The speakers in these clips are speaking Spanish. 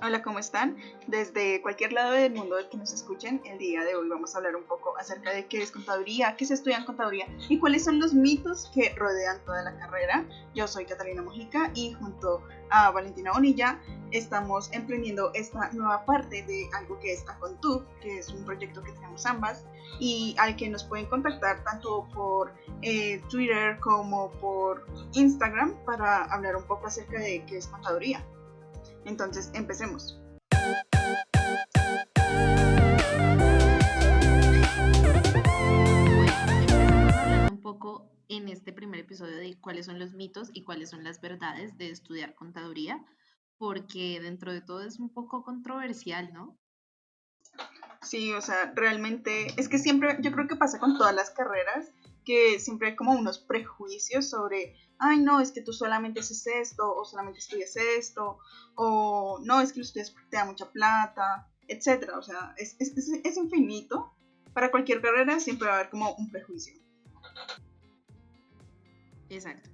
Hola, ¿cómo están? Desde cualquier lado del mundo del que nos escuchen, el día de hoy vamos a hablar un poco acerca de qué es contaduría, qué se estudia en contaduría y cuáles son los mitos que rodean toda la carrera. Yo soy Catalina Mojica y junto a Valentina Bonilla estamos emprendiendo esta nueva parte de algo que es Acontub, que es un proyecto que tenemos ambas y al que nos pueden contactar tanto por Twitter como por Instagram para hablar un poco acerca de qué es contaduría. Entonces, empecemos. Bueno, empecemos hablando un poco en este primer episodio de cuáles son los mitos y cuáles son las verdades de estudiar contaduría, porque dentro de todo es un poco controversial, ¿no? Sí, o sea, realmente es que siempre, yo creo que pasa con todas las carreras, que siempre hay como unos prejuicios sobre, ay, no, es que tú solamente haces esto, o solamente estudias esto, o no, es que lo estudias porque te da mucha plata, etcétera. O sea, es infinito. Para cualquier carrera siempre va a haber como un prejuicio. Exacto.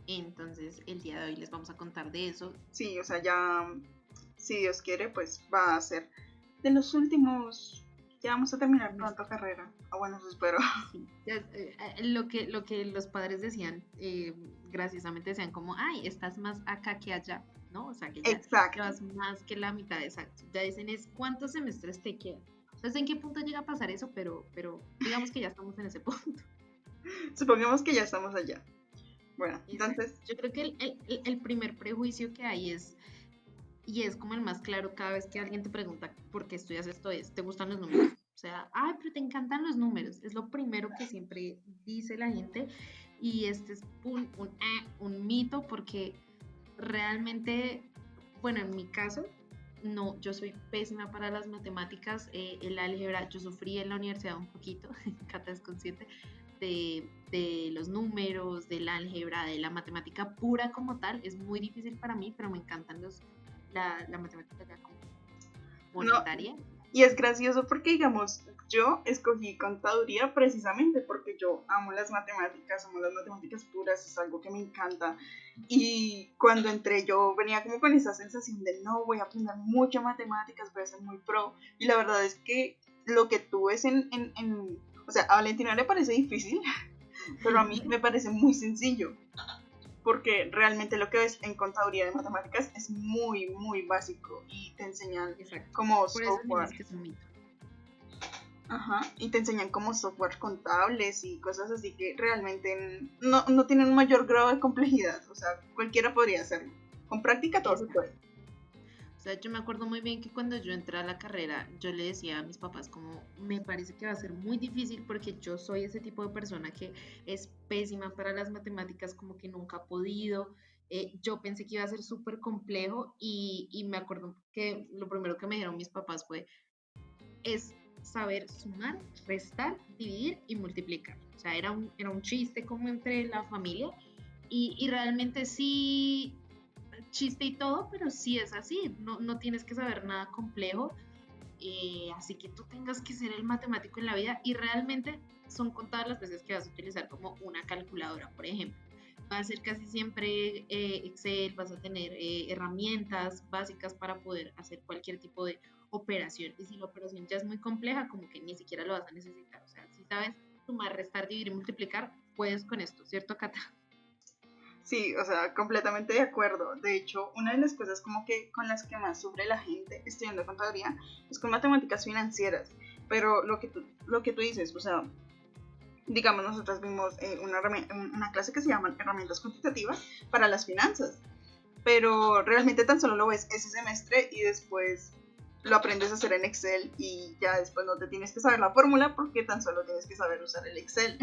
Entonces, el día de hoy les vamos a contar de eso. Sí, o sea, ya, si Dios quiere, pues va a ser de los últimos, ya vamos a terminar pronto carrera. Ah, bueno, eso espero. Sí, lo que los padres decían, graciosamente decían como, ay, estás más acá que allá, ¿no? O sea, que ya Exacto. llevas más que la mitad, exacto. Ya dicen es cuántos semestres te quedan. No sé en qué punto llega a pasar eso, pero digamos que ya estamos en ese punto. Supongamos que ya estamos allá. Bueno, Exacto. entonces, Yo creo que el primer prejuicio que hay es, y es como el más claro cada vez que alguien te pregunta por qué estudias esto, es, ¿te gustan los números? O sea, ay, pero te encantan los números. Es lo primero que siempre dice la gente y este es un mito porque realmente, bueno, en mi caso, no, yo soy pésima para las matemáticas, el álgebra, yo sufrí en la universidad un poquito, Cata es consciente, de los números, del álgebra, de la matemática pura como tal, es muy difícil para mí, pero me encantan la matemática ya como no, monetaria. y es gracioso porque, digamos, yo escogí contaduría precisamente porque yo amo las matemáticas puras, es algo que me encanta. Y cuando entré yo venía como con esa sensación de no, voy a aprender mucho matemáticas, voy a ser muy pro. Y la verdad es que lo que tú ves o sea, a Valentina le parece difícil, pero a mí me parece muy sencillo. Porque realmente lo que ves en contaduría de matemáticas es muy, muy básico y te enseñan Exacto. como Por eso software. decimos que es un mito. Ajá, y te enseñan como software contables y cosas así que realmente no tienen un mayor grado de complejidad. O sea, cualquiera podría hacerlo. Con práctica todo se Exacto. puede. O sea, yo me acuerdo muy bien que cuando yo entré a la carrera, yo le decía a mis papás como, me parece que va a ser muy difícil porque yo soy ese tipo de persona que es pésima para las matemáticas, como que nunca ha podido. Yo pensé que iba a ser súper complejo y me acuerdo que lo primero que me dijeron mis papás fue, es saber sumar, restar, dividir y multiplicar. O sea, era un chiste como entre la familia y realmente sí, chiste y todo, pero sí es así, no tienes que saber nada complejo, así que tú tengas que ser el matemático en la vida y realmente son contadas las veces que vas a utilizar como una calculadora, por ejemplo. Va a ser casi siempre Excel, vas a tener herramientas básicas para poder hacer cualquier tipo de operación. Y si la operación ya es muy compleja, como que ni siquiera lo vas a necesitar. O sea, si sabes sumar, restar, dividir y multiplicar, puedes con esto, ¿cierto, Cata? Sí, o sea, completamente de acuerdo. De hecho, una de las cosas como que con las que más sufre la gente estudiando contaduría es con matemáticas financieras. Pero lo que tú dices, o sea, digamos, nosotros vimos una clase que se llama herramientas cuantitativas para las finanzas, pero realmente tan solo lo ves ese semestre y después lo aprendes a hacer en Excel y ya después no te tienes que saber la fórmula porque tan solo tienes que saber usar el Excel.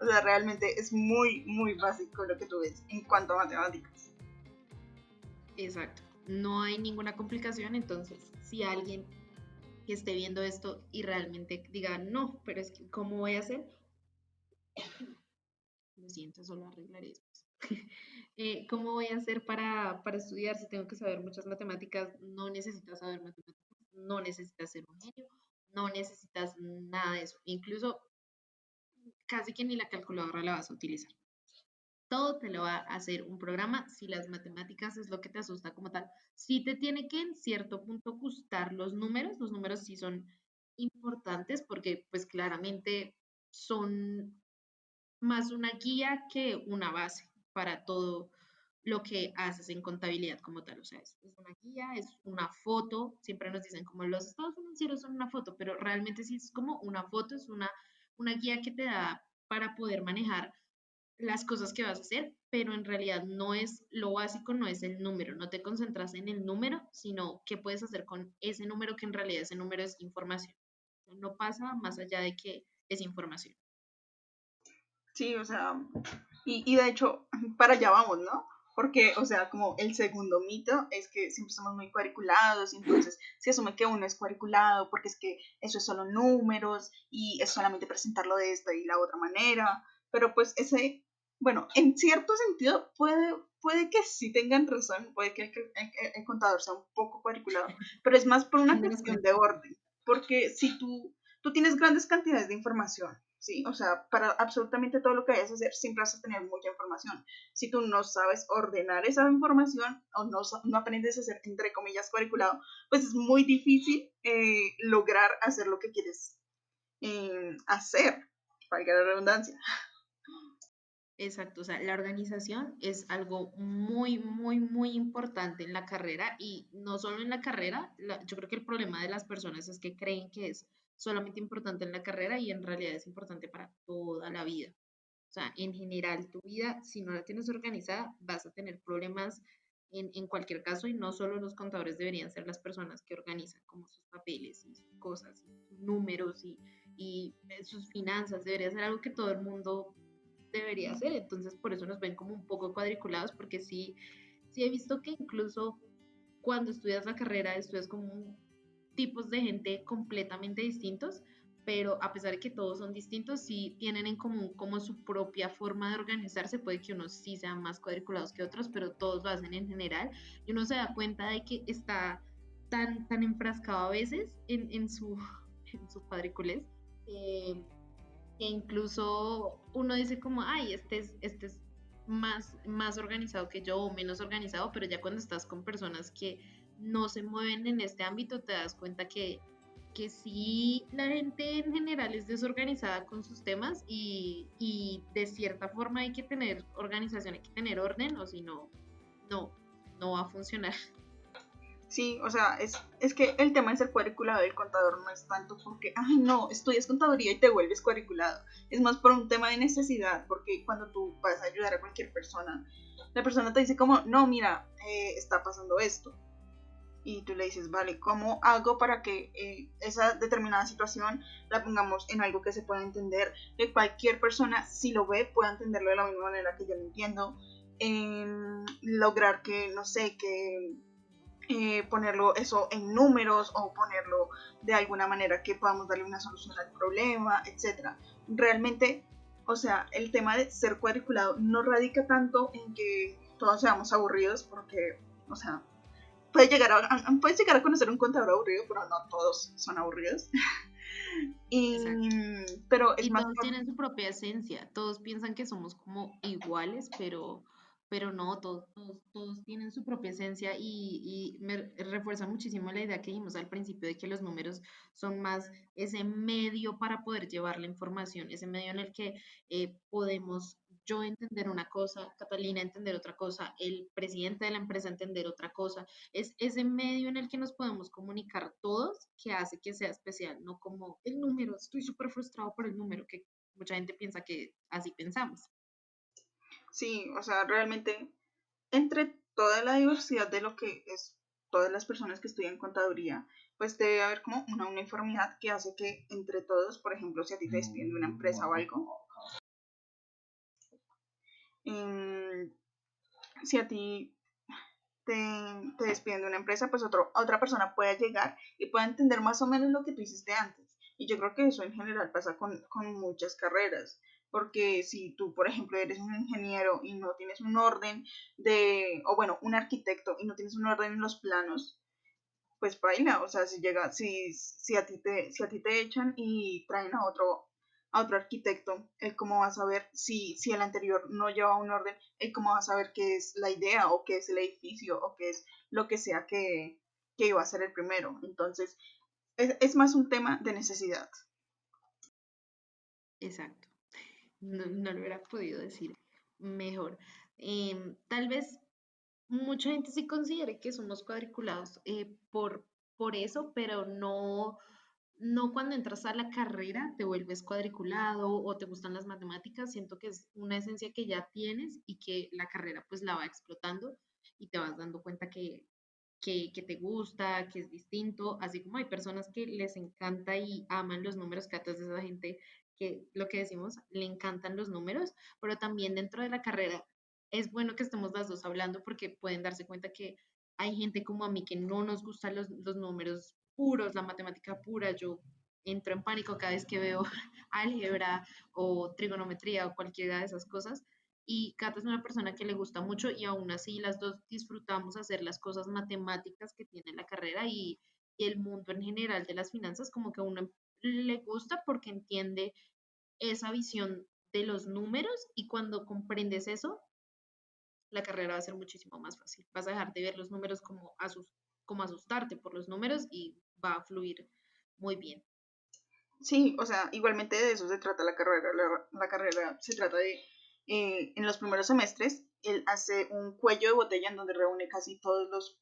O sea, realmente es muy, muy básico lo que tú ves en cuanto a matemáticas. Exacto. No hay ninguna complicación, entonces si alguien que esté viendo esto y realmente diga, no, pero es que, ¿cómo voy a hacer? Lo siento, eso lo arreglaré después. ¿Cómo voy a hacer para estudiar si tengo que saber muchas matemáticas? No necesitas saber matemáticas, no necesitas ser un genio, no necesitas nada de eso. Incluso casi que ni la calculadora la vas a utilizar. todo te lo va a hacer un programa si las matemáticas es lo que te asusta como tal. Sí te tiene que en cierto punto gustar los números sí son importantes porque pues claramente son más una guía que una base para todo lo que haces en contabilidad como tal. O sea, es una guía, es una foto. Siempre nos dicen como los estados financieros son una foto, pero realmente sí es como una foto, es una guía que te da para poder manejar las cosas que vas a hacer, pero en realidad no es lo básico, no es el número, no te concentras en el número, sino qué puedes hacer con ese número que en realidad ese número es información. No pasa más allá de que es información. Sí, o sea, y de hecho, para allá vamos, ¿no? Porque, o sea, como el segundo mito es que siempre somos muy cuadriculados y entonces se asume que uno es cuadriculado porque es que eso es solo números y es solamente presentarlo de esta y la otra manera, pero pues ese, bueno, en cierto sentido puede que sí tengan razón, puede que el contador sea un poco cuadriculado, pero es más por una ¿Dónde nos cuestión de cuenta? orden, porque si tú tienes grandes cantidades de información, ¿sí? O sea, para absolutamente todo lo que vayas a hacer siempre vas a tener mucha información. Si tú no sabes ordenar esa información o no aprendes a ser, entre comillas, curriculado, pues es muy difícil lograr hacer lo que quieres hacer, valga la redundancia. Exacto, o sea, la organización es algo muy, muy, muy importante en la carrera y no solo en la carrera, yo creo que el problema de las personas es que creen que es solamente importante en la carrera y en realidad es importante para toda la vida. O sea, en general, tu vida, si no la tienes organizada, vas a tener problemas en cualquier caso y no solo los contadores deberían ser las personas que organizan como sus papeles y sus cosas, y sus números y sus finanzas, debería ser algo que todo el mundo debería hacer. Entonces, por eso nos ven como un poco cuadriculados, porque sí, sí he visto que incluso cuando estudias la carrera, estudias como tipos de gente completamente distintos, pero a pesar de que todos son distintos, sí tienen en común como su propia forma de organizarse. Puede que unos sí sean más cuadriculados que otros, pero todos lo hacen en general. Y uno se da cuenta de que está tan enfrascado a veces en su cuadriculez, eh, que incluso uno dice como, ay, este es más organizado que yo o menos organizado, pero ya cuando estás con personas que no se mueven en este ámbito, te das cuenta que sí, la gente en general es desorganizada con sus temas y de cierta forma hay que tener organización, hay que tener orden, o si no, no, no va a funcionar. Sí, o sea, es que el tema de ser cuadriculado del contador no es tanto porque, ay, no, estudias contaduría y te vuelves cuadriculado. Es más por un tema de necesidad, porque cuando tú vas a ayudar a cualquier persona, la persona te dice como, no, mira, está pasando esto. Y tú le dices, vale, ¿cómo hago para que esa determinada situación la pongamos en algo que se pueda entender? Que cualquier persona, si lo ve, pueda entenderlo de la misma manera que yo lo entiendo. Lograr que, no sé, que ponerlo eso en números o ponerlo de alguna manera que podamos darle una solución al problema, etcétera. Realmente, o sea, el tema de ser cuadriculado no radica tanto en que todos seamos aburridos porque, o sea, puedes llegar a conocer un contador aburrido, pero no todos son aburridos. y, Exacto. pero es Y más todos por, tienen su propia esencia, todos piensan que somos como iguales, pero no, todos tienen su propia esencia y me refuerza muchísimo la idea que dijimos al principio de que los números son más ese medio para poder llevar la información, ese medio en el que podemos yo entender una cosa, Catalina entender otra cosa, el presidente de la empresa entender otra cosa. Es ese medio en el que nos podemos comunicar todos que hace que sea especial, no como el número, estoy súper frustrado por el número, que mucha gente piensa que así pensamos. sí, o sea, realmente entre toda la diversidad de lo que es todas las personas que estudian contaduría, pues debe haber como una uniformidad que hace que entre todos, por ejemplo, si a ti te despiden de una empresa o algo, eh, si a ti te despiden de una empresa, pues otra persona pueda llegar y pueda entender más o menos lo que tú hiciste antes. Y yo creo que eso en general pasa con muchas carreras. Porque si tú, por ejemplo, eres un ingeniero y no tienes un orden o bueno, un arquitecto y no tienes un orden en los planos, pues baila, o sea, si a ti te echan y traen a otro arquitecto, él cómo va a saber si el anterior no lleva un orden, él cómo va a saber qué es la idea o qué es el edificio o qué es lo que sea que iba a ser el primero. Entonces, es más un tema de necesidad. Exacto. No, no lo hubiera podido decir mejor. Tal vez mucha gente sí considere que somos cuadriculados por eso, pero no, no cuando entras a la carrera te vuelves cuadriculado o te gustan las matemáticas. Siento que es una esencia que ya tienes y que la carrera pues la va explotando y te vas dando cuenta que te gusta, que es distinto, así como hay personas que les encanta y aman los números, que a toda esa gente que lo que decimos, le encantan los números, pero también dentro de la carrera es bueno que estemos las dos hablando porque pueden darse cuenta que hay gente como a mí que no nos gustan los números puros, la matemática pura. Yo entro en pánico cada vez que veo álgebra o trigonometría o cualquiera de esas cosas. Y Cata es una persona que le gusta mucho y aún así las dos disfrutamos hacer las cosas matemáticas que tiene la carrera y el mundo en general de las finanzas, como que a uno le gusta porque entiende esa visión de los números y cuando comprendes eso, la carrera va a ser muchísimo más fácil. Vas a dejar de ver los números como asustarte por los números y va a fluir muy bien. Sí, o sea, igualmente de eso se trata la carrera. La carrera se trata de, en los primeros semestres, él hace un cuello de botella en donde reúne casi todos los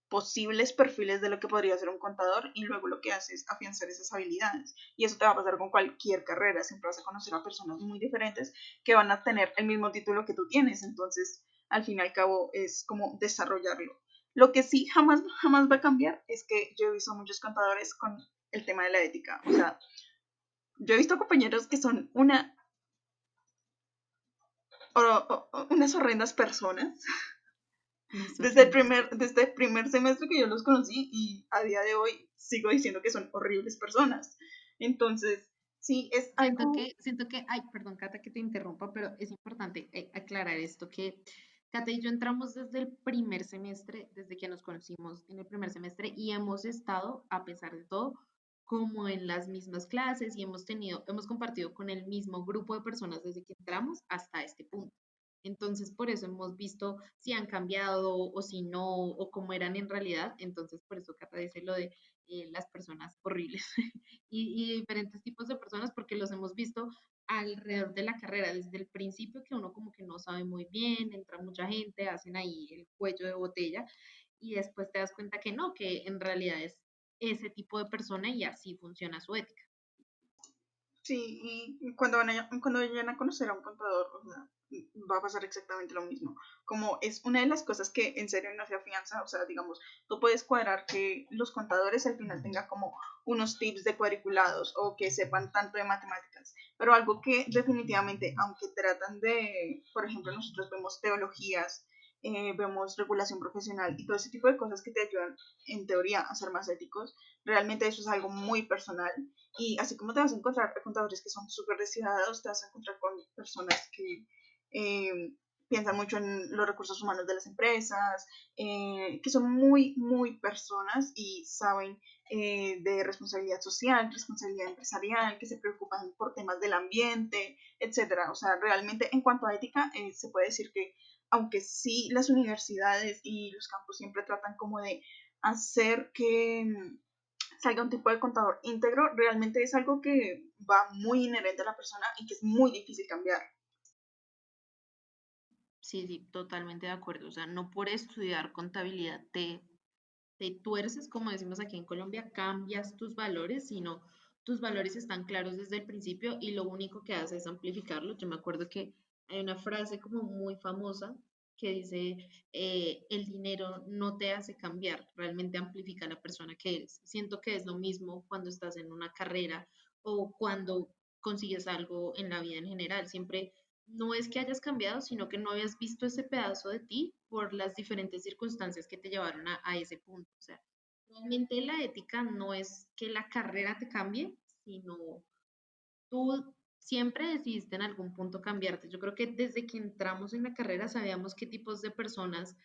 posibles perfiles de lo que podría ser un contador y luego lo que hace es afianzar esas habilidades. Y eso te va a pasar con cualquier carrera. Siempre vas a conocer a personas muy diferentes que van a tener el mismo título que tú tienes. Entonces, al fin y al cabo, es como desarrollarlo. Lo que sí jamás va a cambiar es que yo he visto muchos contadores con el tema de la ética. O sea, yo he visto compañeros que son unas horrendas personas Unas horrendas. desde el primer semestre que yo los conocí y a día de hoy sigo diciendo que son horribles personas. Entonces, sí, es algo. Siento que, ay, perdón, Cata, que te interrumpa, pero es importante aclarar esto, que Cata y yo entramos desde el primer semestre, desde que nos conocimos en el primer semestre, y hemos estado, a pesar de todo, como en las mismas clases y hemos compartido con el mismo grupo de personas desde que entramos hasta este punto. Entonces, por eso hemos visto si han cambiado o si no, o cómo eran en realidad. Entonces, por eso Cata dice lo de las personas horribles y diferentes tipos de personas porque los hemos visto alrededor de la carrera, desde el principio que uno como que no sabe muy bien, entra mucha gente, hacen ahí el cuello de botella y después te das cuenta que no, que en realidad es ese tipo de persona y así funciona su ética. Sí, y cuando vayan a conocer a un contador, o sea, va a pasar exactamente lo mismo. Como es una de las cosas que en serio no se afianza, o sea, digamos, tú puedes cuadrar que los contadores al final tengan como unos tips de cuadriculados o que sepan tanto de matemáticas, pero algo que definitivamente, aunque tratan de, por ejemplo, nosotros vemos teologías, vemos regulación profesional y todo ese tipo de cosas que te ayudan en teoría a ser más éticos, realmente eso es algo muy personal y así como te vas a encontrar contadores que son súper despiadados, te vas a encontrar con personas que piensan mucho en los recursos humanos de las empresas, que son muy personas y saben de responsabilidad social, responsabilidad empresarial, que se preocupan por temas del ambiente, etcétera. O sea, realmente en cuanto a ética, se puede decir que aunque sí las universidades y los campos siempre tratan como de hacer que salga un tipo de contador íntegro, realmente es algo que va muy inherente a la persona y que es muy difícil cambiar. Sí, sí, totalmente de acuerdo. O sea, no por estudiar contabilidad te tuerces, como decimos aquí en Colombia, cambias tus valores, sino tus valores están claros desde el principio y lo único que hace es amplificarlo. Yo me acuerdo que hay una frase como muy famosa que dice, el dinero no te hace cambiar, realmente amplifica la persona que eres. Siento que es lo mismo cuando estás en una carrera o cuando consigues algo en la vida en general. Siempre no es que hayas cambiado, sino que no habías visto ese pedazo de ti por las diferentes circunstancias que te llevaron a ese punto. O sea, realmente la ética no es que la carrera te cambie, sino tú siempre decidiste en algún punto cambiarte. Yo creo que desde que entramos en la carrera sabíamos qué tipos de personas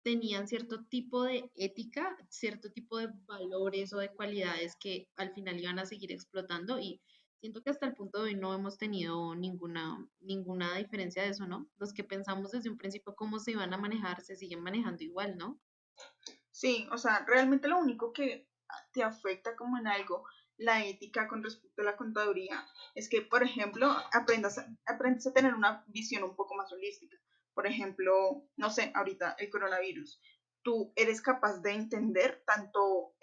tenían cierto tipo de ética, cierto tipo de valores o de cualidades que al final iban a seguir explotando y Siento que hasta el punto de hoy no hemos tenido ninguna diferencia de eso, ¿no? Los que pensamos desde un principio cómo se iban a manejar, se siguen manejando igual, ¿no? Sí, o sea, realmente lo único que te afecta como en algo la ética con respecto a la contaduría es que, por ejemplo, aprendas a tener una visión un poco más holística. Por ejemplo, no sé, ahorita el coronavirus. Tú eres capaz de entender tanto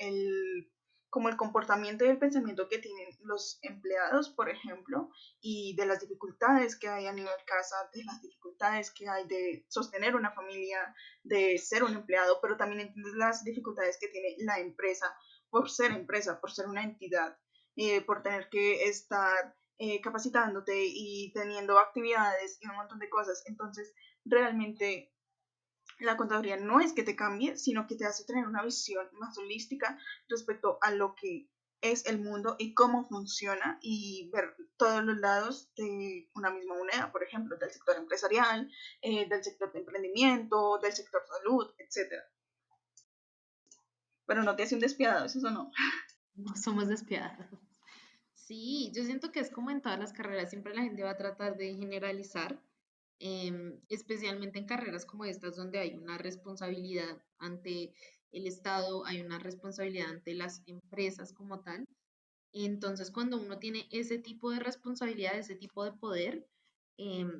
como el comportamiento y el pensamiento que tienen los empleados, por ejemplo, y de las dificultades que hay a nivel casa, de las dificultades que hay de sostener una familia, de ser un empleado, pero también entiendes las dificultades que tiene la empresa, por ser una entidad, por tener que estar capacitándote y teniendo actividades y un montón de cosas. Entonces, realmente la contaduría no es que te cambie, sino que te hace tener una visión más holística respecto a lo que es el mundo y cómo funciona y ver todos los lados de una misma moneda, por ejemplo, del sector empresarial, del sector de emprendimiento, del sector salud, etcétera. Pero no te hace un despiadado, eso no. No somos despiadados. Sí, yo siento que es como en todas las carreras, siempre la gente va a tratar de generalizar, especialmente en carreras como estas donde hay una responsabilidad ante el Estado, hay una responsabilidad ante las empresas como tal. Entonces, cuando uno tiene ese tipo de responsabilidad, ese tipo de poder,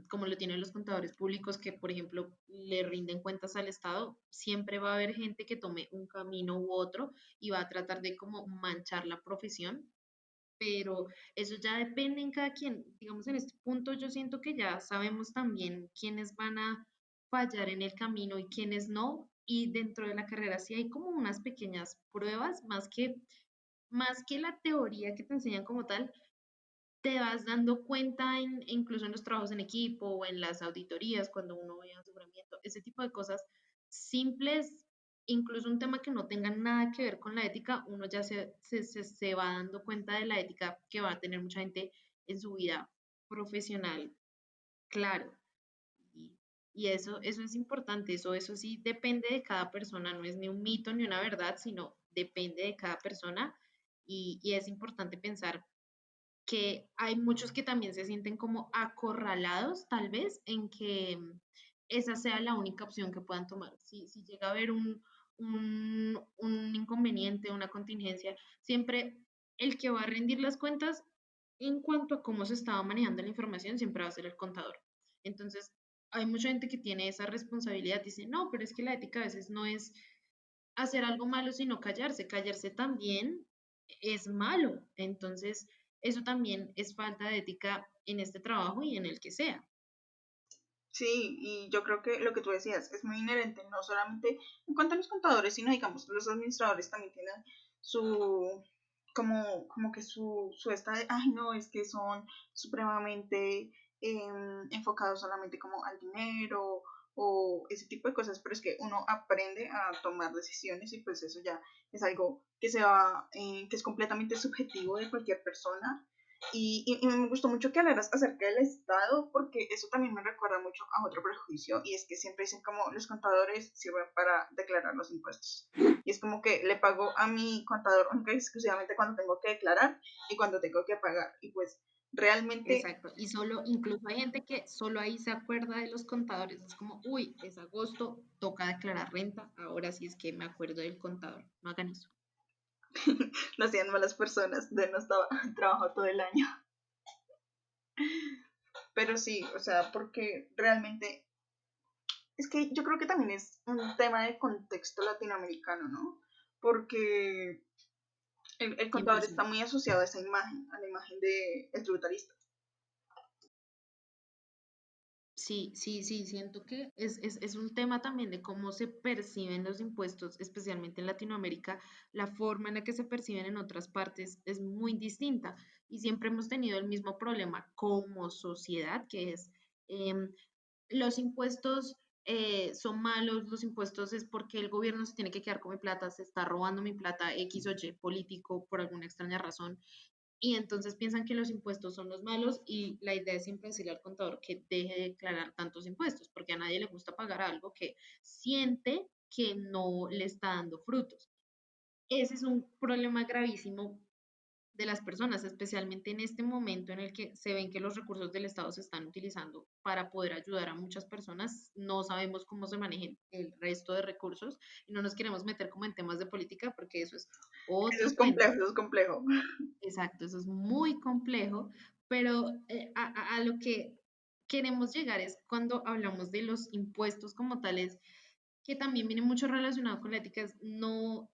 como lo tienen los contadores públicos que, por ejemplo, le rinden cuentas al Estado, siempre va a haber gente que tome un camino u otro y va a tratar de como manchar la profesión, pero eso ya depende en cada quien. Digamos, en este punto yo siento que ya sabemos también quiénes van a fallar en el camino y quiénes no, y dentro de la carrera sí hay como unas pequeñas pruebas, más que la teoría que te enseñan como tal, te vas dando cuenta incluso en los trabajos en equipo o en las auditorías, cuando uno ve aseguramiento, ese tipo de cosas simples, incluso un tema que no tenga nada que ver con la ética, uno ya se va dando cuenta de la ética que va a tener mucha gente en su vida profesional, claro. Y, y eso es importante, eso sí depende de cada persona, no es ni un mito ni una verdad, sino depende de cada persona y es importante pensar que hay muchos que también se sienten como acorralados, tal vez, en que esa sea la única opción que puedan tomar. Si llega a haber un inconveniente, una contingencia, siempre el que va a rendir las cuentas en cuanto a cómo se estaba manejando la información, siempre va a ser el contador. Entonces, hay mucha gente que tiene esa responsabilidad, dice, no, pero es que la ética a veces no es hacer algo malo, sino callarse. Callarse también es malo. Entonces, eso también es falta de ética en este trabajo y en el que sea. Sí, y yo creo que lo que tú decías es muy inherente, no solamente en cuanto a los contadores, sino digamos, los administradores también tienen su, como que su esta de, ay no, es que son supremamente enfocados solamente como al dinero o ese tipo de cosas, pero es que uno aprende a tomar decisiones y pues eso ya es algo que que es completamente subjetivo de cualquier persona y me gustó mucho que hablaras acerca del Estado, porque eso también me recuerda mucho a otro prejuicio, y es que siempre dicen como los contadores sirven para declarar los impuestos. Y es como que le pago a mi contador única y exclusivamente cuando tengo que declarar y cuando tengo que pagar. Y pues realmente, Exacto. Y solo, incluso hay gente que solo ahí se acuerda de los contadores. Es como, uy, es agosto, toca declarar renta. Ahora sí es que me acuerdo del contador. No hagan eso. lo hacían malas personas, de no estaba trabajo todo el año. Pero sí, o sea, porque realmente es que yo creo que también es un tema de contexto latinoamericano, ¿no? Porque el contador está 100%. muy asociado a esa imagen, a la imagen del tributarista. Sí, sí, sí, siento que es un tema también de cómo se perciben los impuestos, especialmente en Latinoamérica. La forma en la que se perciben en otras partes es muy distinta y siempre hemos tenido el mismo problema como sociedad, que es em, los impuestos son malos, los impuestos es porque el gobierno se tiene que quedar con mi plata, se está robando mi plata X o Y político por alguna extraña razón y entonces piensan que los impuestos son los malos y la idea es siempre decirle al contador que deje de declarar tantos impuestos, porque a nadie le gusta pagar algo que siente que no le está dando frutos. Ese es un problema gravísimo de las personas, especialmente en este momento en el que se ven que los recursos del Estado se están utilizando para poder ayudar a muchas personas. No sabemos cómo se manejen el resto de recursos y no nos queremos meter como en temas de política porque eso es Eso es otro cuento. complejo, eso es complejo. Exacto, eso es muy complejo, pero a lo que queremos llegar es cuando hablamos de los impuestos como tales, que también viene mucho relacionado con la ética, es no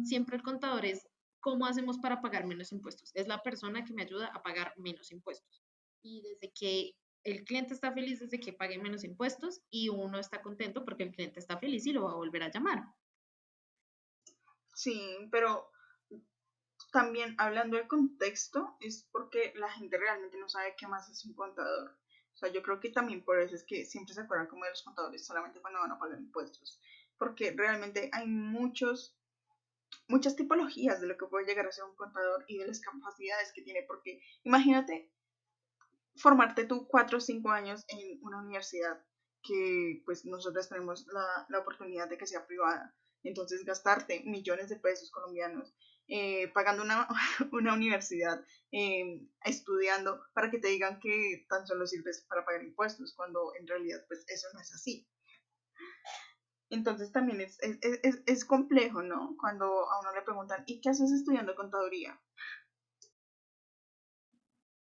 siempre el contador es cómo hacemos para pagar menos impuestos. Es la persona que me ayuda a pagar menos impuestos. Y desde que el cliente está feliz, desde que pague menos impuestos y uno está contento porque el cliente está feliz y lo va a volver a llamar. Sí, pero también hablando del contexto, es porque la gente realmente no sabe qué más es un contador. O sea, yo creo que también por eso es que siempre se acuerdan como de los contadores solamente cuando van a pagar impuestos. Porque realmente hay muchas tipologías de lo que puede llegar a ser un contador y de las capacidades que tiene. Porque imagínate formarte tú 4 o 5 años en una universidad que pues nosotros tenemos la oportunidad de que sea privada. Entonces gastarte millones de pesos colombianos pagando una, una universidad, estudiando para que te digan que tan solo sirves para pagar impuestos, cuando en realidad pues eso no es así. Entonces también es complejo, ¿no? Cuando a uno le preguntan, ¿y qué haces estudiando contaduría?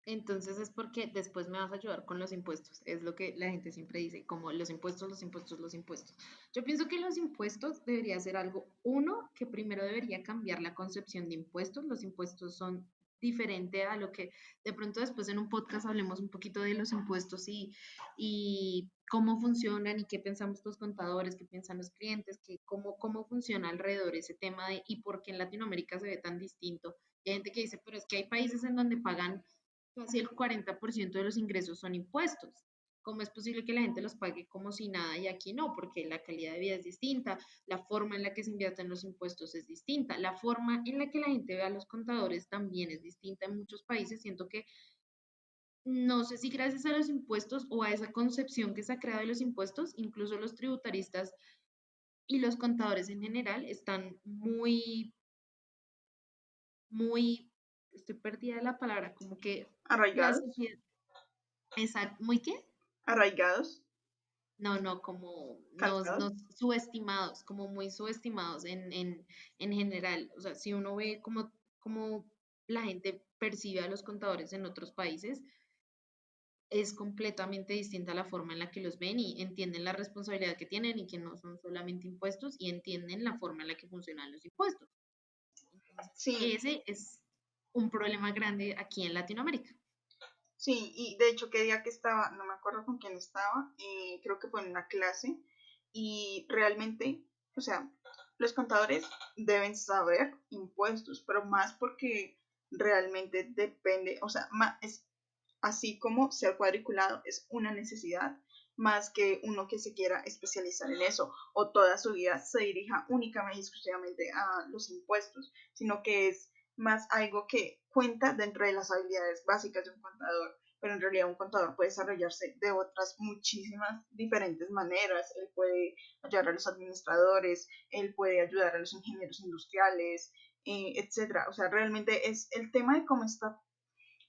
Entonces es porque después me vas a ayudar con los impuestos. Es lo que la gente siempre dice, como los impuestos, los impuestos, los impuestos. Yo pienso que los impuestos debería ser algo, uno, que primero debería cambiar la concepción de impuestos. Los impuestos son diferente a lo que de pronto después en un podcast hablemos un poquito de los impuestos y cómo funcionan y qué pensamos los contadores, qué piensan los clientes, cómo funciona alrededor ese tema de y por qué en Latinoamérica se ve tan distinto. Y hay gente que dice, pero es que hay países en donde pagan casi el 40% de los ingresos son impuestos. ¿Cómo es posible que la gente los pague como si nada y aquí no? Porque la calidad de vida es distinta, la forma en la que se invierten los impuestos es distinta, la forma en la que la gente ve a los contadores también es distinta en muchos países. Siento que no sé si gracias a los impuestos o a esa concepción que se ha creado de los impuestos, incluso los tributaristas y los contadores en general están muy, estoy perdida de la palabra, como que la Arraigados, sociedad, exacto, ¿muy qué? arraigados, No, no, como calcados. nos subestimados, como muy subestimados en general. O sea, si uno ve cómo la gente percibe a los contadores en otros países, es completamente distinta la forma en la que los ven y entienden la responsabilidad que tienen y que no son solamente impuestos y entienden la forma en la que funcionan los impuestos. Entonces, Sí, ese es un problema grande aquí en Latinoamérica. sí, y de hecho, qué día que estaba, no me acuerdo con quién estaba, creo que fue en una clase, y realmente, o sea, los contadores deben saber impuestos, pero más porque realmente depende, o sea, es así como ser cuadriculado es una necesidad, más que uno que se quiera especializar en eso o toda su vida se dirija únicamente y exclusivamente a los impuestos, sino que es más algo que cuenta dentro de las habilidades básicas de un contador, pero en realidad un contador puede desarrollarse de otras muchísimas diferentes maneras. Él puede ayudar a los administradores, él puede ayudar a los ingenieros industriales, etcétera. O sea, realmente es el tema de cómo está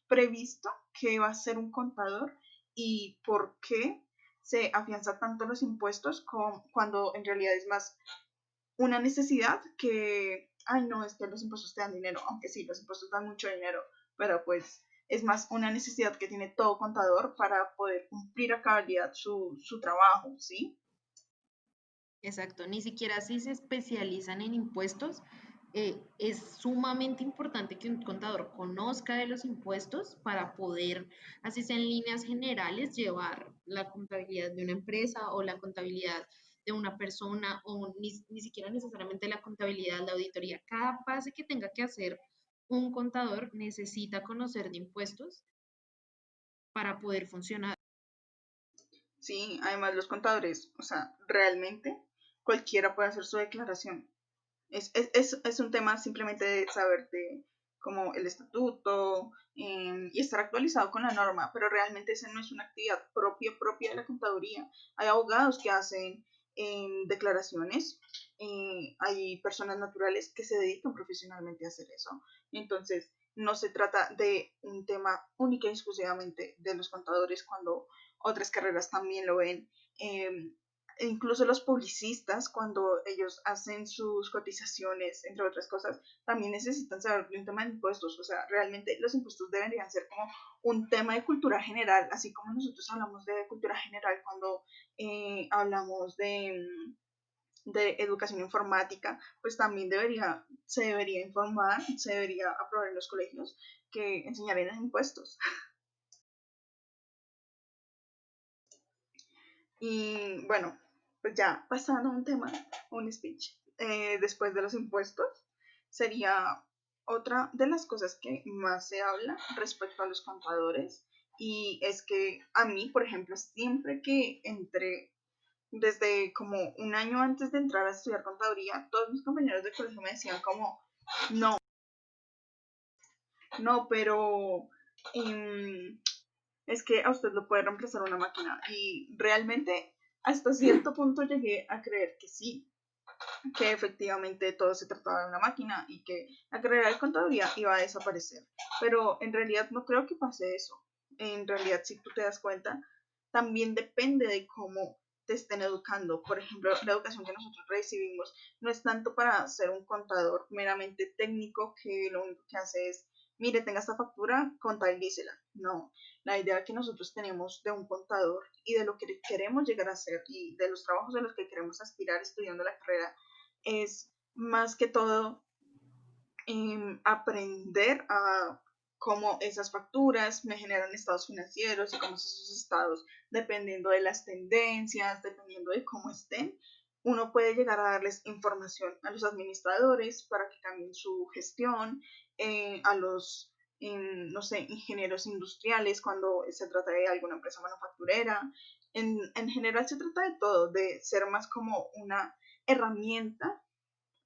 previsto que va a ser un contador y por qué se afianza tanto los impuestos cuando en realidad es más una necesidad que, ay no, es que los impuestos te dan dinero, aunque sí, los impuestos dan mucho dinero, pero pues es más una necesidad que tiene todo contador para poder cumplir a cabalidad su trabajo, ¿sí? Exacto, ni siquiera si se especializan en impuestos, es sumamente importante que un contador conozca de los impuestos para poder, así sea en líneas generales, llevar la contabilidad de una empresa o la contabilidad de una persona o ni siquiera necesariamente la contabilidad, la auditoría. Cada fase que tenga que hacer un contador necesita conocer de impuestos para poder funcionar. Sí, además los contadores, o sea, realmente cualquiera puede hacer su declaración. Es un tema simplemente de saberte como el estatuto y estar actualizado con la norma, pero realmente esa no es una actividad propia de la contaduría. Hay abogados que hacen declaraciones, hay personas naturales que se dedican profesionalmente a hacer eso. Entonces, no se trata de un tema única y exclusivamente de los contadores cuando otras carreras también lo ven. Eh, Incluso los publicistas, cuando ellos hacen sus cotizaciones, entre otras cosas, también necesitan saber de un tema de impuestos. O sea, realmente los impuestos deberían ser como un tema de cultura general, así como nosotros hablamos de cultura general cuando hablamos de educación informática, pues también se debería informar, se debería aprobar en los colegios que enseñaran los impuestos. Y bueno, pues ya pasando a un tema, un speech, después de los impuestos, sería otra de las cosas que más se habla respecto a los contadores. Y es que a mí, por ejemplo, siempre que entré, desde como un año antes de entrar a estudiar contaduría, todos mis compañeros de colegio me decían como, no, no, pero es que a usted lo puede reemplazar una máquina. Y realmente hasta cierto punto llegué a creer que sí, que efectivamente todo se trataba de una máquina y que la carrera de contaduría iba a desaparecer. Pero en realidad no creo que pase eso. En realidad, si tú te das cuenta, también depende de cómo te estén educando. Por ejemplo, la educación que nosotros recibimos no es tanto para ser un contador meramente técnico que lo único que hace es, mire, tenga esta factura, contabilícela. No, la idea que nosotros tenemos de un contador y de lo que queremos llegar a ser y de los trabajos a los que queremos aspirar estudiando la carrera es más que todo aprender a cómo esas facturas me generan estados financieros y cómo esos estados, dependiendo de las tendencias, dependiendo de cómo estén, uno puede llegar a darles información a los administradores para que cambien su gestión, a los, no sé, ingenieros industriales cuando se trata de alguna empresa manufacturera. En general se trata de todo, de ser más como una herramienta.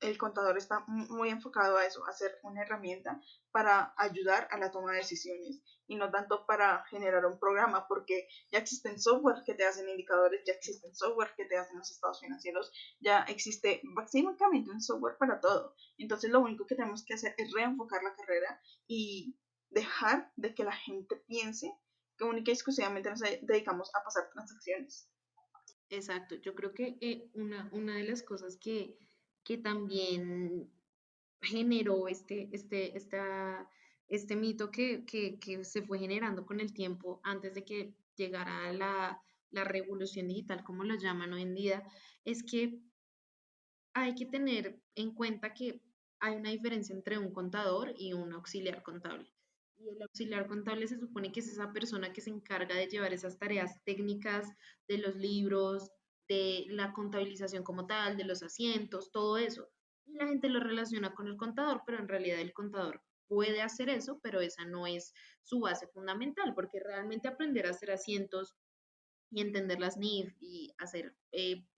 El contador está muy enfocado a eso, a ser una herramienta para ayudar a la toma de decisiones y no tanto para generar un programa, porque ya existen software que te hacen indicadores, ya existen software que te hacen los estados financieros, ya existe básicamente un software para todo. Entonces lo único que tenemos que hacer es reenfocar la carrera y dejar de que la gente piense que única y exclusivamente nos dedicamos a pasar transacciones. Exacto, yo creo que una de las cosas que también generó este mito que se fue generando con el tiempo antes de que llegara la revolución digital, como lo llaman hoy en día, es que hay que tener en cuenta que hay una diferencia entre un contador y un auxiliar contable. Y el auxiliar contable se supone que es esa persona que se encarga de llevar esas tareas técnicas de los libros, de la contabilización como tal, de los asientos, todo eso. Y la gente lo relaciona con el contador, pero en realidad el contador puede hacer eso, pero esa no es su base fundamental, porque realmente aprender a hacer asientos y entender las NIF y hacer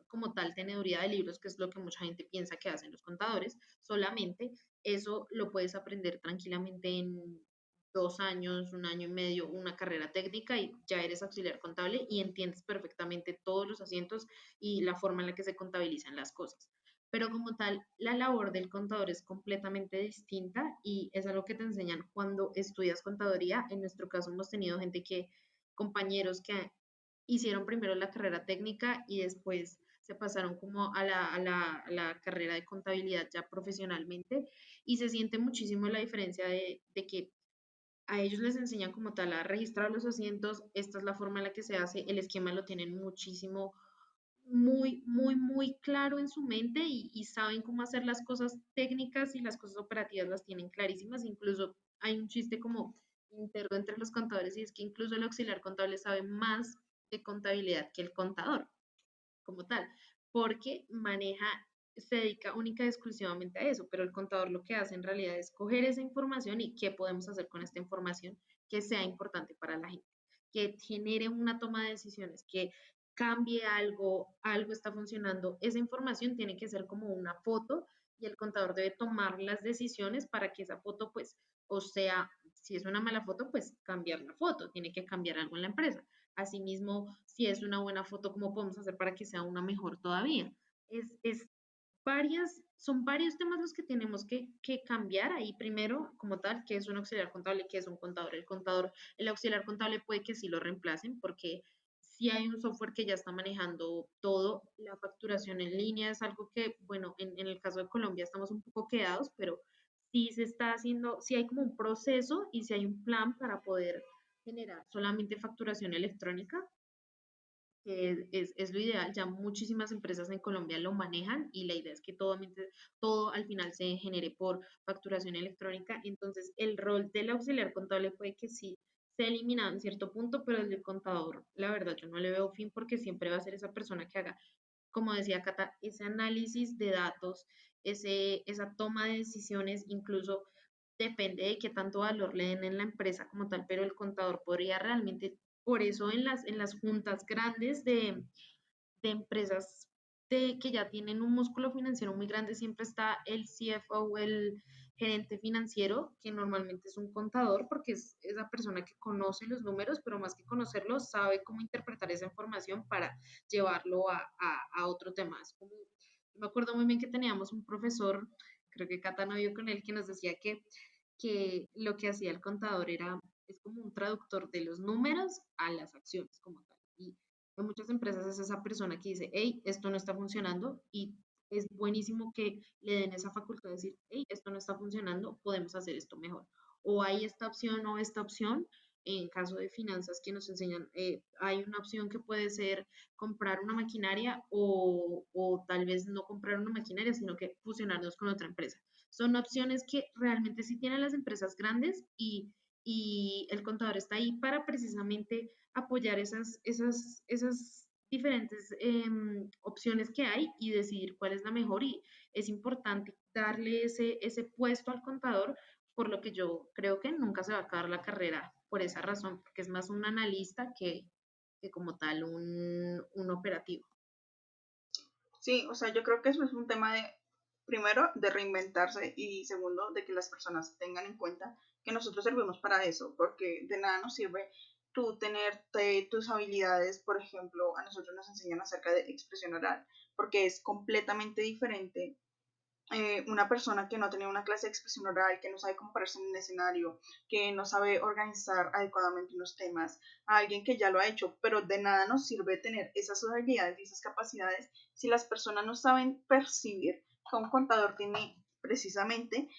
como tal teneduría de libros, que es lo que mucha gente piensa que hacen los contadores, solamente eso lo puedes aprender tranquilamente en 2 años, 1 año y medio, una carrera técnica y ya eres auxiliar contable y entiendes perfectamente todos los asientos y la forma en la que se contabilizan las cosas. Pero como tal, la labor del contador es completamente distinta y es algo que te enseñan cuando estudias contaduría. En nuestro caso hemos tenido gente compañeros que hicieron primero la carrera técnica y después se pasaron como a la carrera de contabilidad ya profesionalmente y se siente muchísimo la diferencia de que a ellos les enseñan como tal a registrar los asientos, esta es la forma en la que se hace, el esquema lo tienen muchísimo, muy, muy, muy claro en su mente y saben cómo hacer las cosas técnicas y las cosas operativas las tienen clarísimas, incluso hay un chiste como interno entre los contadores y es que incluso el auxiliar contable sabe más de contabilidad que el contador como tal, porque se dedica única y exclusivamente a eso, pero el contador lo que hace en realidad es coger esa información y qué podemos hacer con esta información que sea importante para la gente, que genere una toma de decisiones, que cambie algo, algo está funcionando. Esa información tiene que ser como una foto y el contador debe tomar las decisiones para que esa foto, pues, o sea, si es una mala foto, pues cambiar la foto, tiene que cambiar algo en la empresa. Asimismo, si es una buena foto, ¿cómo podemos hacer para que sea una mejor todavía? Es son varios temas los que tenemos que cambiar ahí primero, como tal, que es un auxiliar contable, que es un contador. El auxiliar contable puede que sí lo reemplacen porque si hay un software que ya está manejando todo, la facturación en línea es algo que, bueno, en el caso de Colombia estamos un poco quedados, pero sí se está haciendo, sí hay como un proceso y sí hay un plan para poder generar solamente facturación electrónica, que es lo ideal. Ya muchísimas empresas en Colombia lo manejan y la idea es que todo al final se genere por facturación electrónica. Entonces, el rol del auxiliar contable puede que sí se ha eliminado en cierto punto, pero el del contador, la verdad, yo no le veo fin porque siempre va a ser esa persona que haga, como decía Cata, ese análisis de datos, esa toma de decisiones, incluso depende de qué tanto valor le den en la empresa como tal, pero el contador podría realmente, por eso en las juntas grandes de empresas que ya tienen un músculo financiero muy grande, siempre está el CFO, el gerente financiero, que normalmente es un contador, porque es esa persona que conoce los números, pero más que conocerlos, sabe cómo interpretar esa información para llevarlo a otro tema. Me acuerdo muy bien que teníamos un profesor, creo que Cata no vio con él, que nos decía que lo que hacía el contador es como un traductor de los números a las acciones como tal. Y en muchas empresas es esa persona que dice, hey, esto no está funcionando y es buenísimo que le den esa facultad de decir, hey, esto no está funcionando, podemos hacer esto mejor. O hay esta opción o esta opción. En caso de finanzas que nos enseñan, hay una opción que puede ser comprar una maquinaria o tal vez no comprar una maquinaria, sino que fusionarnos con otra empresa. Son opciones que realmente sí tienen las empresas grandes y el contador está ahí para precisamente apoyar esas diferentes opciones que hay y decidir cuál es la mejor. Y es importante darle ese puesto al contador, por lo que yo creo que nunca se va a acabar la carrera por esa razón, porque es más un analista que como tal un operativo. Sí, o sea, yo creo que eso es un tema de, primero, de reinventarse y segundo, de que las personas tengan en cuenta que nosotros servimos para eso, porque de nada nos sirve tú tener tus habilidades, por ejemplo, a nosotros nos enseñan acerca de expresión oral, porque es completamente diferente una persona que no ha tenido una clase de expresión oral, que no sabe cómo pararse en un escenario, que no sabe organizar adecuadamente unos temas, a alguien que ya lo ha hecho, pero de nada nos sirve tener esas habilidades y esas capacidades si las personas no saben percibir que un contador tiene precisamente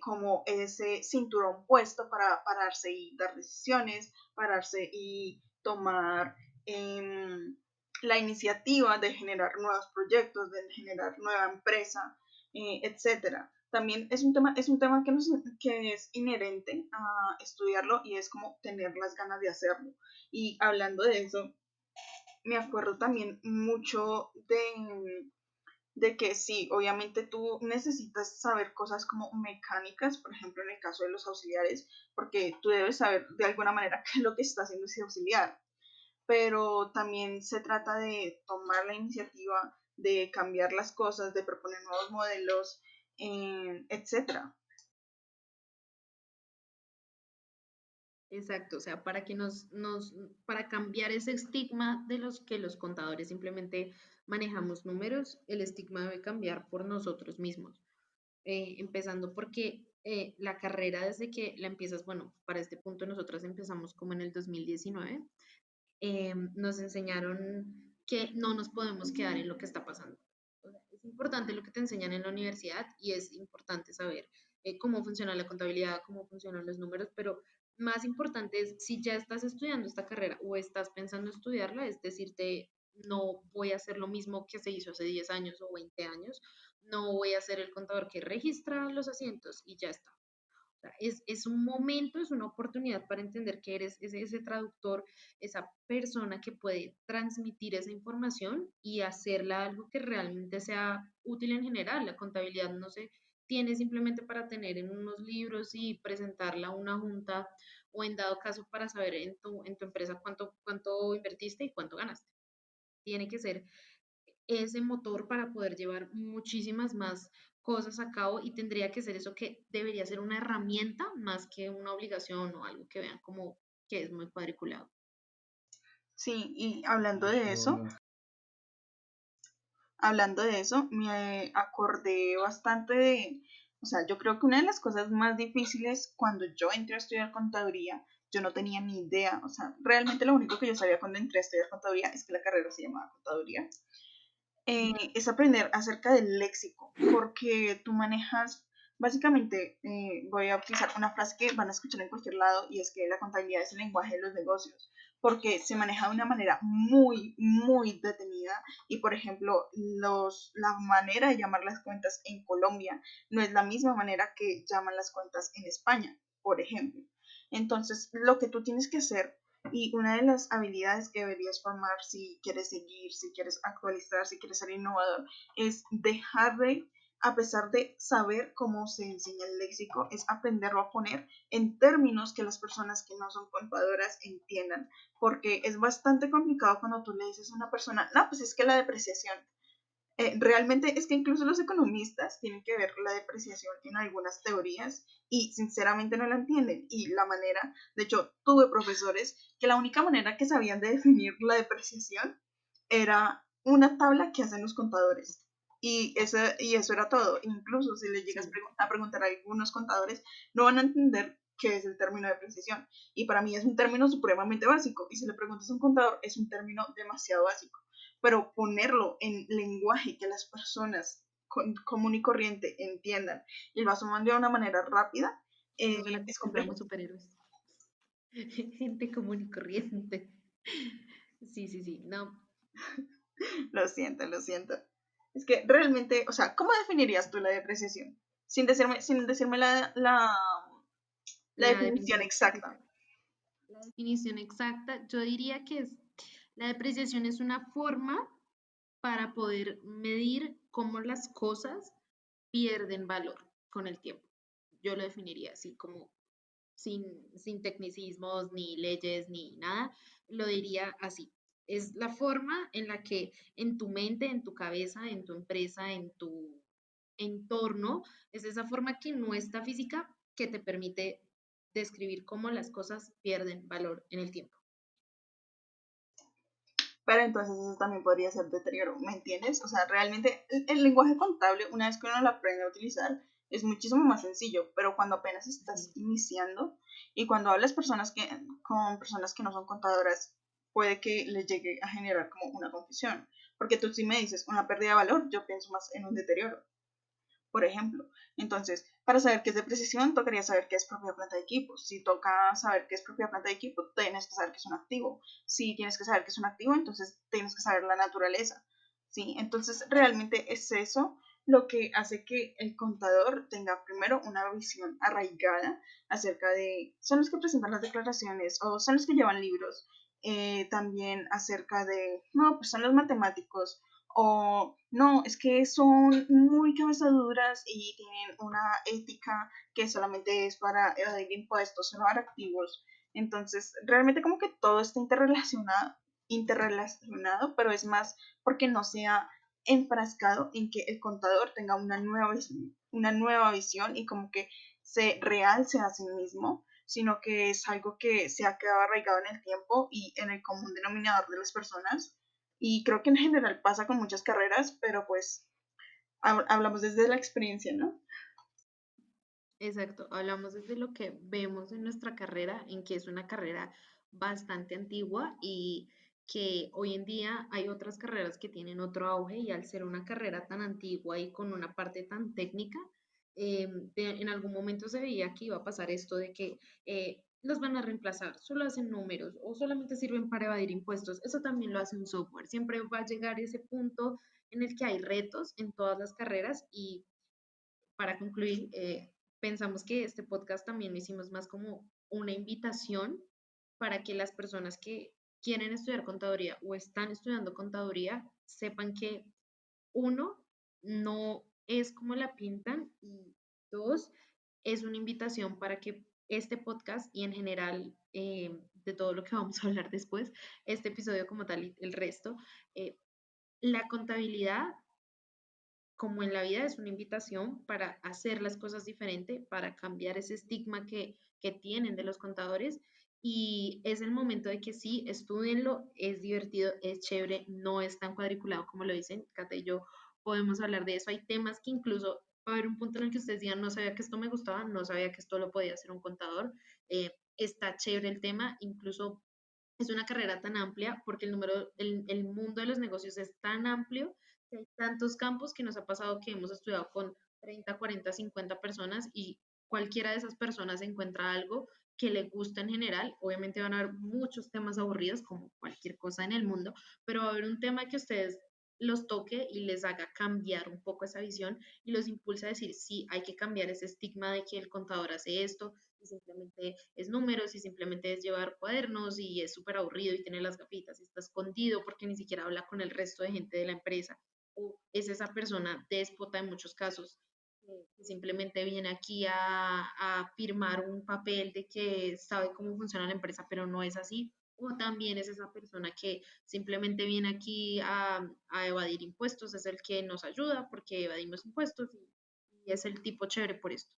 como ese cinturón puesto para pararse y dar decisiones, pararse y tomar la iniciativa de generar nuevos proyectos, de generar nueva empresa, etcétera. También es un tema que es inherente a estudiarlo y es como tener las ganas de hacerlo. Y hablando de eso, me acuerdo también mucho de que sí, obviamente tú necesitas saber cosas como mecánicas, por ejemplo, en el caso de los auxiliares, porque tú debes saber de alguna manera qué es lo que está haciendo ese auxiliar, pero también se trata de tomar la iniciativa, de cambiar las cosas, de proponer nuevos modelos, etcétera. Exacto, o sea, para cambiar ese estigma de los que los contadores simplemente manejamos números, el estigma debe cambiar por nosotros mismos. Empezando porque la carrera desde que la empiezas, bueno, para este punto nosotras empezamos como en el 2019, nos enseñaron que no nos podemos quedar en lo que está pasando. O sea, es importante lo que te enseñan en la universidad y es importante saber cómo funciona la contabilidad, cómo funcionan los números, pero más importante es si ya estás estudiando esta carrera o estás pensando estudiarla, es decirte, no voy a hacer lo mismo que se hizo hace 10 años o 20 años, no voy a ser el contador que registra los asientos y ya está. O sea, es un momento, es una oportunidad para entender que eres ese traductor, esa persona que puede transmitir esa información y hacerla algo que realmente sea útil en general. La contabilidad no se tiene simplemente para tener en unos libros y presentarla a una junta o en dado caso para saber en tu empresa cuánto invertiste y cuánto ganaste. Tiene que ser ese motor para poder llevar muchísimas más cosas a cabo y tendría que ser eso que debería ser una herramienta más que una obligación o algo que vean como que es muy cuadriculado. Sí, y hablando de eso, hablando de eso, me acordé bastante de, o sea, yo creo que una de las cosas más difíciles cuando yo entré a estudiar contaduría, yo no tenía ni idea, o sea, realmente lo único que yo sabía cuando entré a estudiar contaduría es que la carrera se llamaba contaduría, es aprender acerca del léxico, porque tú manejas, básicamente, voy a utilizar una frase que van a escuchar en cualquier lado, y es que la contabilidad es el lenguaje de los negocios, porque se maneja de una manera muy, muy detenida, y por ejemplo, la manera de llamar las cuentas en Colombia no es la misma manera que llaman las cuentas en España, por ejemplo. Entonces, lo que tú tienes que hacer y una de las habilidades que deberías formar si quieres seguir, si quieres actualizar, si quieres ser innovador, es dejar de, a pesar de saber cómo se enseña el léxico, es aprenderlo a poner en términos que las personas que no son contadoras entiendan, porque es bastante complicado cuando tú le dices a una persona, no, pues es que la depreciación, realmente es que incluso los economistas tienen que ver la depreciación en algunas teorías y sinceramente no la entienden. Y la manera, de hecho, tuve profesores que la única manera que sabían de definir la depreciación era una tabla que hacen los contadores. Y eso era todo. Incluso si le llegas Sí. a preguntar a algunos contadores, no van a entender qué es el término de depreciación. Y para mí es un término supremamente básico. Y si le preguntas a un contador, es un término demasiado básico, pero ponerlo en lenguaje que las personas común y corriente entiendan y lo asuman de una manera rápida, Eso suena como es si complejo. fuéramos superhéroes. Gente común y corriente. Sí, sí, sí. No, Lo siento, lo siento. Es que realmente, o sea, ¿cómo definirías tú la depreciación? Sin decirme la la definición definición exacta. específica. La definición exacta, yo diría que es, la depreciación es una forma para poder medir cómo las cosas pierden valor con el tiempo. Yo lo definiría así, como sin tecnicismos, ni leyes, ni nada, lo diría así. Es la forma en la que en tu mente, en tu cabeza, en tu empresa, en tu entorno, es esa forma que no está física que te permite describir cómo las cosas pierden valor en el tiempo. Pero entonces eso también podría ser deterioro, ¿me entiendes? O sea, realmente el lenguaje contable, una vez que uno lo aprende a utilizar, es muchísimo más sencillo, pero cuando apenas estás Sí. iniciando y cuando hablas con personas que no son contadoras, puede que les llegue a generar como una confusión. Porque tú si me dices una pérdida de valor, yo pienso más en un deterioro, por ejemplo. Entonces, para saber qué es depreciación, tocaría saber qué es propiedad planta de equipo. Si toca saber qué es propiedad planta de equipo, tienes que saber qué es un activo. Si tienes que saber qué es un activo, entonces tienes que saber la naturaleza. ¿Sí? Entonces, realmente es eso lo que hace que el contador tenga primero una visión arraigada acerca de, son los que presentan las declaraciones o son los que llevan libros, también acerca de, no, pues son los matemáticos, o no, es que son muy cabezaduras y tienen una ética que solamente es para evadir impuestos, lavar activos. Entonces, realmente como que todo está interrelacionado, pero es más porque no se ha enfrascado en que el contador tenga una nueva visión y como que se realce a sí mismo, sino que es algo que se ha quedado arraigado en el tiempo y en el común denominador de las personas, y creo que en general pasa con muchas carreras, pero pues hablamos desde la experiencia, ¿no? Exacto, hablamos desde lo que vemos en nuestra carrera, en que es una carrera bastante antigua y que hoy en día hay otras carreras que tienen otro auge y al ser una carrera tan antigua y con una parte tan técnica, en algún momento se veía que iba a pasar esto de que los van a reemplazar, solo hacen números o solamente sirven para evadir impuestos. Eso también lo hace un software. Siempre va a llegar ese punto en el que hay retos en todas las carreras y para concluir, pensamos que este podcast también lo hicimos más como una invitación para que las personas que quieren estudiar contaduría o están estudiando contaduría sepan que uno, no es como la pintan y dos, es una invitación para que este podcast y en general de todo lo que vamos a hablar después, este episodio como tal y el resto, la contabilidad como en la vida, es una invitación para hacer las cosas diferente, para cambiar ese estigma que tienen de los contadores. Y es el momento de que sí, estudienlo, es divertido, es chévere, no es tan cuadriculado como lo dicen. Cata y yo podemos hablar de eso. Hay temas que incluso va a haber un punto en el que ustedes digan, no sabía que esto me gustaba, no sabía que esto lo podía hacer un contador. Está chévere el tema, incluso es una carrera tan amplia porque el mundo de los negocios es tan amplio que hay tantos campos que nos ha pasado que hemos estudiado con 30, 40, 50 personas y cualquiera de esas personas encuentra algo que le gusta en general. Obviamente van a haber muchos temas aburridos como cualquier cosa en el mundo, pero va a haber un tema que ustedes los toque y les haga cambiar un poco esa visión y los impulsa a decir, sí, hay que cambiar ese estigma de que el contador hace esto, y simplemente es números y simplemente es llevar cuadernos y es súper aburrido y tiene las gafitas y está escondido porque ni siquiera habla con el resto de gente de la empresa. O es esa persona déspota en muchos casos que simplemente viene aquí a firmar un papel de que sabe cómo funciona la empresa, pero no es así. O también es esa persona que simplemente viene aquí a evadir impuestos, es el que nos ayuda porque evadimos impuestos y es el tipo chévere por esto.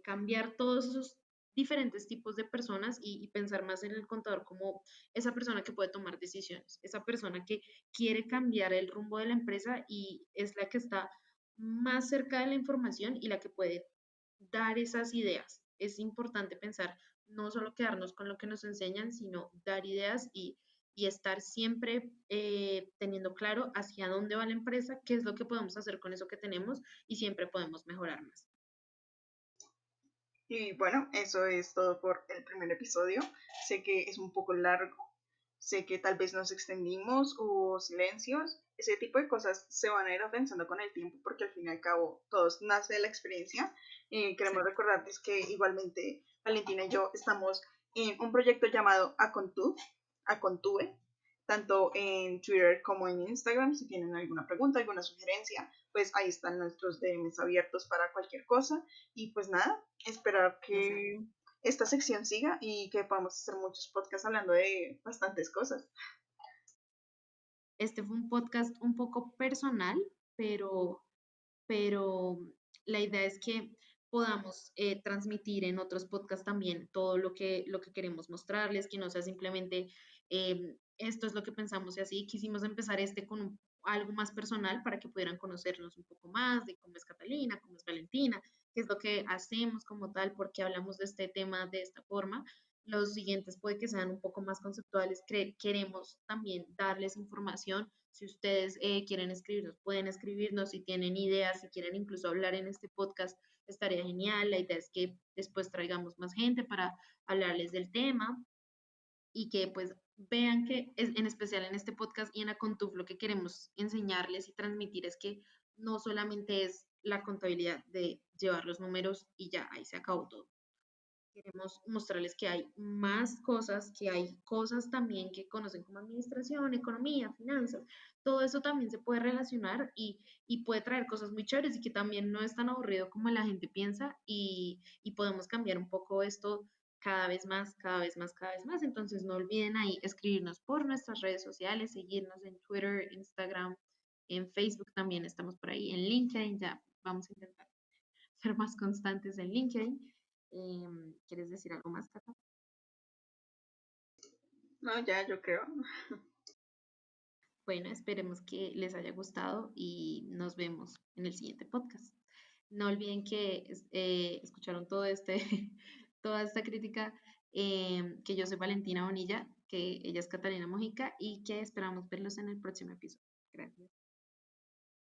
Cambiar todos esos diferentes tipos de personas y pensar más en el contador como esa persona que puede tomar decisiones, esa persona que quiere cambiar el rumbo de la empresa y es la que está más cerca de la información y la que puede dar esas ideas. Es importante pensar, no solo quedarnos con lo que nos enseñan, sino dar ideas y estar siempre teniendo claro hacia dónde va la empresa, qué es lo que podemos hacer con eso que tenemos y siempre podemos mejorar más. Y bueno, eso es todo por el primer episodio. Sé que es un poco largo, sé que tal vez nos extendimos, hubo silencios, ese tipo de cosas se van a ir avanzando con el tiempo porque al fin y al cabo todos nace de la experiencia. Queremos Exacto. recordarles que igualmente Valentina y yo estamos en un proyecto llamado Acontube, tanto en Twitter como en Instagram. Si tienen alguna pregunta, alguna sugerencia, pues ahí están nuestros DMs abiertos para cualquier cosa. Y pues nada, esperar Exacto. que esta sección siga y que podamos hacer muchos podcasts hablando de bastantes cosas. Este fue un podcast un poco personal, pero, pero la idea es que podamos transmitir en otros podcasts también todo lo que queremos mostrarles, que no sea simplemente esto es lo que pensamos y así. Quisimos empezar este con algo más personal para que pudieran conocernos un poco más de cómo es Catalina, cómo es Valentina, qué es lo que hacemos como tal, por qué hablamos de este tema de esta forma. Los siguientes puede que sean un poco más conceptuales. Queremos también darles información. Si ustedes quieren escribirnos, pueden escribirnos. Si tienen ideas, si quieren incluso hablar en este podcast, estaría genial. La idea es que después traigamos más gente para hablarles del tema y que pues vean que es, en especial en este podcast y en Acontuf lo que queremos enseñarles y transmitir es que no solamente es la contabilidad de llevar los números y ya, ahí se acabó todo. Queremos mostrarles que hay más cosas, que hay cosas también que conocen como administración, economía, finanzas. Todo eso también se puede relacionar y puede traer cosas muy chéveres y que también no es tan aburrido como la gente piensa y podemos cambiar un poco esto cada vez más, cada vez más, cada vez más. Entonces no olviden ahí escribirnos por nuestras redes sociales, seguirnos en Twitter, Instagram, en Facebook también estamos por ahí, en LinkedIn ya vamos a intentar ser más constantes en LinkedIn. ¿Quieres decir algo más, Cata? No, ya, yo creo. Bueno, esperemos que les haya gustado y nos vemos en el siguiente podcast. No olviden que escucharon todo toda esta crítica, que yo soy Valentina Bonilla, que ella es Catalina Mojica y que esperamos verlos en el próximo episodio. Gracias.